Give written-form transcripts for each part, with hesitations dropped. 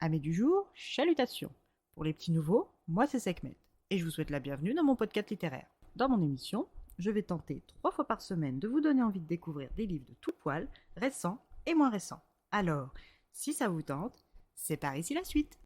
Amis du jour, chalutations. Pour les petits nouveaux, moi c'est Sekhmet et je vous souhaite la bienvenue dans mon podcast littéraire. Dans mon émission, je vais tenter 3 fois par semaine de vous donner envie de découvrir des livres de tout poil, récents et moins récents. Alors, si ça vous tente, c'est par ici la suite.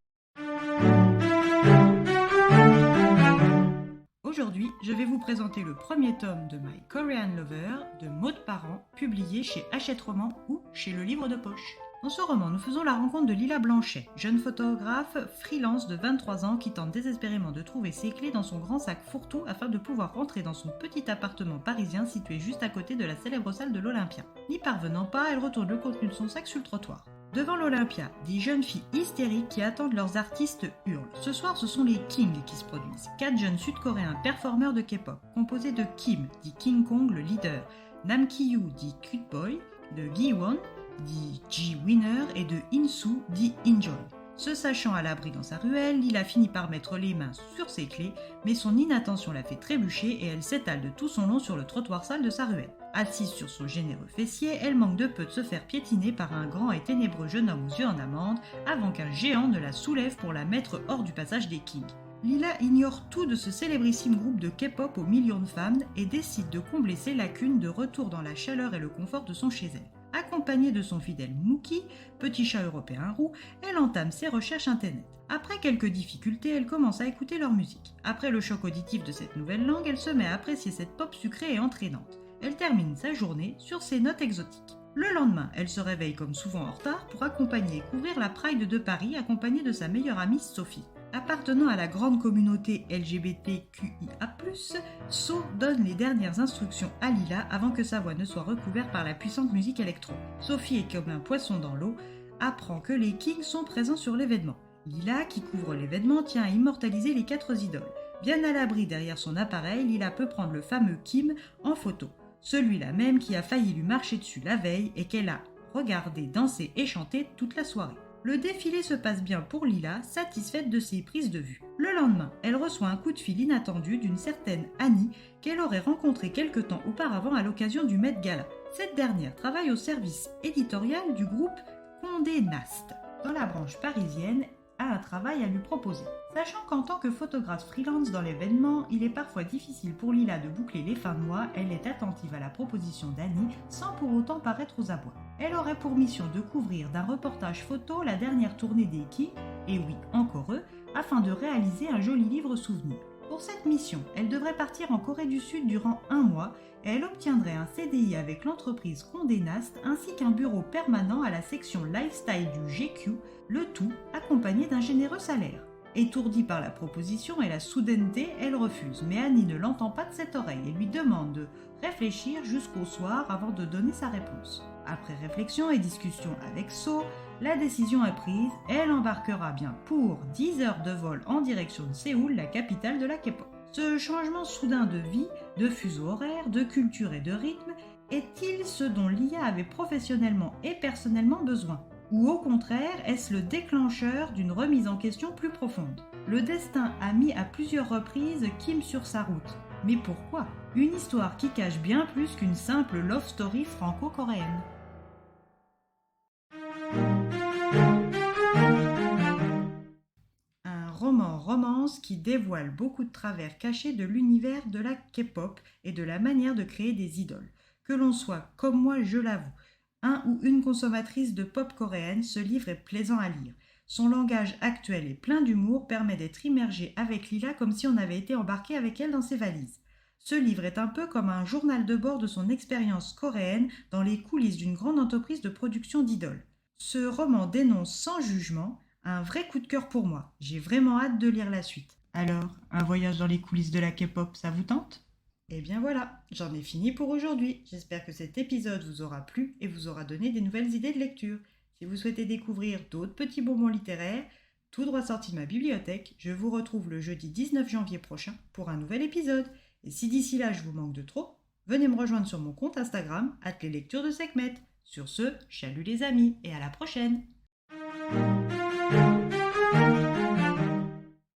Aujourd'hui, je vais vous présenter le premier tome de My Korean Lover de Maud Parent, publié chez Hachette Roman ou chez Le Livre de Poche. Dans ce roman, nous faisons la rencontre de Lila Blanchet, jeune photographe freelance de 23 ans qui tente désespérément de trouver ses clés dans son grand sac fourre-tout afin de pouvoir rentrer dans son petit appartement parisien situé juste à côté de la célèbre salle de l'Olympia. N'y parvenant pas, elle retourne le contenu de son sac sur le trottoir. Devant l'Olympia, des jeunes filles hystériques qui attendent leurs artistes hurlent. Ce soir, ce sont les Kings qui se produisent. 4 jeunes sud-coréens performeurs de K-pop, composés de Kim, dit King Kong le leader, Nam Ki-yu, dit Cute Boy, de Gi-won, dit G-Winner, et de In-soo, dit Enjoy. Se sachant à l'abri dans sa ruelle, Lila finit par mettre les mains sur ses clés, mais son inattention la fait trébucher et elle s'étale de tout son long sur le trottoir sale de sa ruelle. Assise sur son généreux fessier, elle manque de peu de se faire piétiner par un grand et ténébreux jeune homme aux yeux en amande, avant qu'un géant ne la soulève pour la mettre hors du passage des Kings. Lila ignore tout de ce célébrissime groupe de K-pop aux millions de fans et décide de combler ses lacunes de retour dans la chaleur et le confort de son chez elle. Accompagnée de son fidèle Mookie, petit chat européen roux, elle entame ses recherches internet. Après quelques difficultés, elle commence à écouter leur musique. Après le choc auditif de cette nouvelle langue, elle se met à apprécier cette pop sucrée et entraînante. Elle termine sa journée sur ses notes exotiques. Le lendemain, elle se réveille comme souvent en retard pour accompagner et couvrir la Pride de Paris accompagnée de sa meilleure amie Sophie. Appartenant à la grande communauté LGBTQIA+, So donne les dernières instructions à Lila avant que sa voix ne soit recouverte par la puissante musique électro. Sophie est comme un poisson dans l'eau, apprend que les Kings sont présents sur l'événement. Lila, qui couvre l'événement, tient à immortaliser les 4 idoles. Bien à l'abri derrière son appareil, Lila peut prendre le fameux Kim en photo. Celui-là même qui a failli lui marcher dessus la veille et qu'elle a regardé danser et chanter toute la soirée. Le défilé se passe bien pour Lila, satisfaite de ses prises de vue. Le lendemain, elle reçoit un coup de fil inattendu d'une certaine Annie qu'elle aurait rencontrée quelque temps auparavant à l'occasion du Met Gala. Cette dernière travaille au service éditorial du groupe Condé Nast. Dans la branche parisienne, a un travail à lui proposer. Sachant qu'en tant que photographe freelance dans l'événement, il est parfois difficile pour Lila de boucler les fins de mois, elle est attentive à la proposition d'Annie sans pour autant paraître aux abois. Elle aurait pour mission de couvrir d'un reportage photo la dernière tournée des Kings, et oui, encore eux, afin de réaliser un joli livre souvenir. Pour cette mission, elle devrait partir en Corée du Sud durant 1 mois et elle obtiendrait un CDI avec l'entreprise Condé Nast ainsi qu'un bureau permanent à la section lifestyle du GQ, le tout accompagné d'un généreux salaire. Étourdie par la proposition et la soudaineté, elle refuse, mais Annie ne l'entend pas de cette oreille et lui demande de réfléchir jusqu'au soir avant de donner sa réponse. Après réflexion et discussion avec So, la décision est prise, elle embarquera bien pour 10 heures de vol en direction de Séoul, la capitale de la K-pop. Ce changement soudain de vie, de fuseau horaire, de culture et de rythme est-il ce dont Lia avait professionnellement et personnellement besoin ? Ou au contraire, est-ce le déclencheur d'une remise en question plus profonde ? Le destin a mis à plusieurs reprises Kim sur sa route. Mais pourquoi ? Une histoire qui cache bien plus qu'une simple love story franco-coréenne. Un roman-romance qui dévoile beaucoup de travers cachés de l'univers de la K-pop et de la manière de créer des idoles. Que l'on soit, comme moi je l'avoue, un ou une consommatrice de pop coréenne, ce livre est plaisant à lire. Son langage actuel et plein d'humour permet d'être immergé avec Lila comme si on avait été embarqué avec elle dans ses valises. Ce livre est un peu comme un journal de bord de son expérience coréenne dans les coulisses d'une grande entreprise de production d'idoles. Ce roman dénonce sans jugement un vrai coup de cœur pour moi. J'ai vraiment hâte de lire la suite. Alors, un voyage dans les coulisses de la K-pop, ça vous tente ? Et bien voilà, j'en ai fini pour aujourd'hui. J'espère que cet épisode vous aura plu et vous aura donné des nouvelles idées de lecture. Si vous souhaitez découvrir d'autres petits bonbons littéraires, tout droit sortis de ma bibliothèque, je vous retrouve le jeudi 19 janvier prochain pour un nouvel épisode. Et si d'ici là je vous manque de trop, venez me rejoindre sur mon compte Instagram, @leslectures de Sekhmet. Sur ce, chalut les amis et à la prochaine!